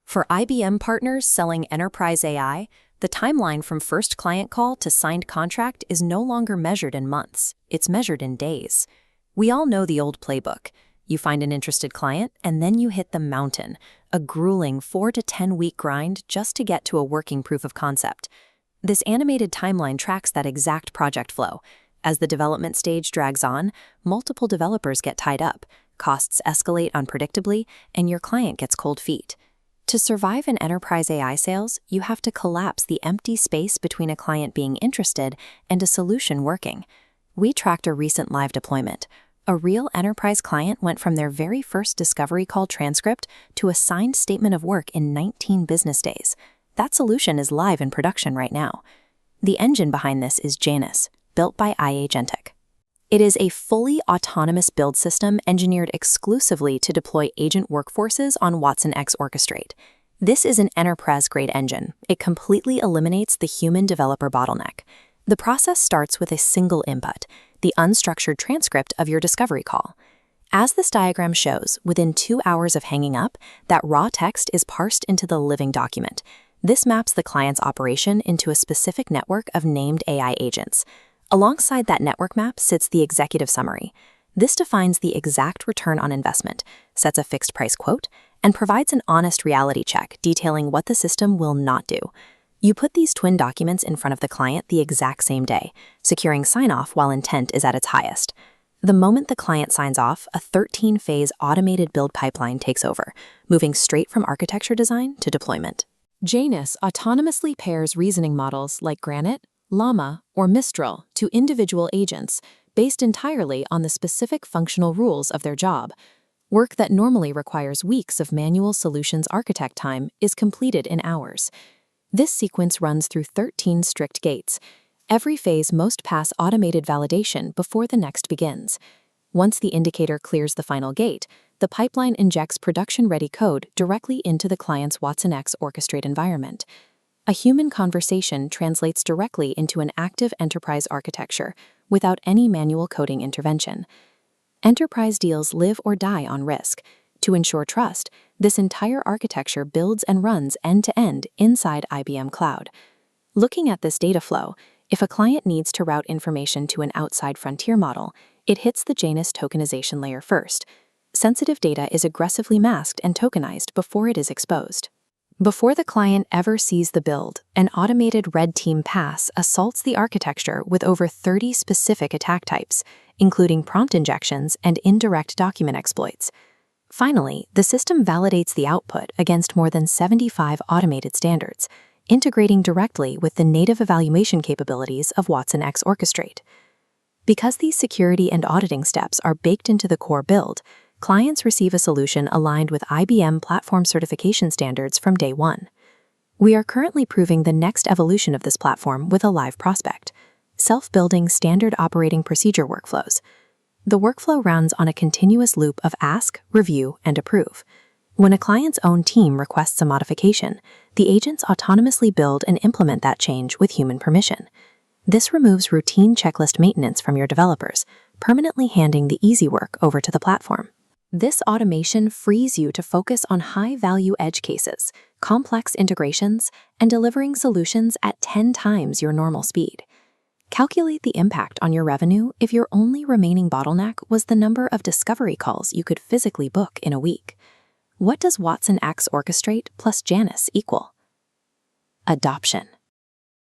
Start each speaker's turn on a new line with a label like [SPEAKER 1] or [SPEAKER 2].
[SPEAKER 1] For IBM partners selling enterprise AI, the timeline from first client call to signed contract is no longer measured in months, it's measured in days. We all know the old playbook. You find an interested client, and then you hit the mountain, a grueling 4 to 10 week grind just to get to a working proof of concept. This animated timeline tracks that exact project flow. As the development stage drags on, multiple developers get tied up, costs escalate unpredictably, and your client gets cold feet. To survive in enterprise AI sales, you have to collapse the empty space between a client being interested and a solution working. We tracked a recent live deployment. A real enterprise client went from their very first discovery call transcript to a signed statement of work in 19 business days. That solution is live in production right now. The engine behind this is Janus, built by iAgentic. It is a fully autonomous build system engineered exclusively to deploy agent workforces on watsonx Orchestrate. This is an enterprise-grade engine. It completely eliminates the human developer bottleneck. The process starts with a single input, the unstructured transcript of your discovery call. As this diagram shows, within 2 hours of hanging up, that raw text is parsed into the living document. This maps the client's operation into a specific network of named AI agents. Alongside that network map sits the executive summary. This defines the exact return on investment, sets a fixed price quote, and provides an honest reality check detailing what the system will not do. You put these twin documents in front of the client the exact same day, securing sign-off while intent is at its highest. The moment the client signs off, a 13-phase automated build pipeline takes over, moving straight from architecture design to deployment. Janus autonomously pairs reasoning models like Granite, Llama, or Mistral to individual agents based entirely on the specific functional rules of their job. Work that normally requires weeks of manual solutions architect time is completed in hours. This sequence runs through 13 strict gates. Every phase must pass automated validation before the next begins. Once the indicator clears the final gate, the pipeline injects production-ready code directly into the client's watsonx Orchestrate environment. A human conversation translates directly into an active enterprise architecture without any manual coding intervention. Enterprise deals live or die on risk. To ensure trust, this entire architecture builds and runs end-to-end inside IBM Cloud. Looking at this data flow, if a client needs to route information to an outside frontier model, it hits the Janus tokenization layer first. Sensitive data is aggressively masked and tokenized before it is exposed. Before the client ever sees the build, an automated red team pass assaults the architecture with over 30 specific attack types, including prompt injections and indirect document exploits. Finally, the system validates the output against more than 75 automated standards, integrating directly with the native evaluation capabilities of watsonx Orchestrate. Because these security and auditing steps are baked into the core build, clients receive a solution aligned with IBM platform certification standards from day one. We are currently proving the next evolution of this platform with a live prospect: self-building standard operating procedure workflows. The workflow runs on a continuous loop of ask, review, and approve. When a client's own team requests a modification, the agents autonomously build and implement that change with human permission. This removes routine checklist maintenance from your developers, permanently handing the easy work over to the platform. This automation frees you to focus on high-value edge cases, complex integrations, and delivering solutions at 10 times your normal speed. Calculate the impact on your revenue if your only remaining bottleneck was the number of discovery calls you could physically book in a week. What does watsonx Orchestrate plus Janus equal? Adoption.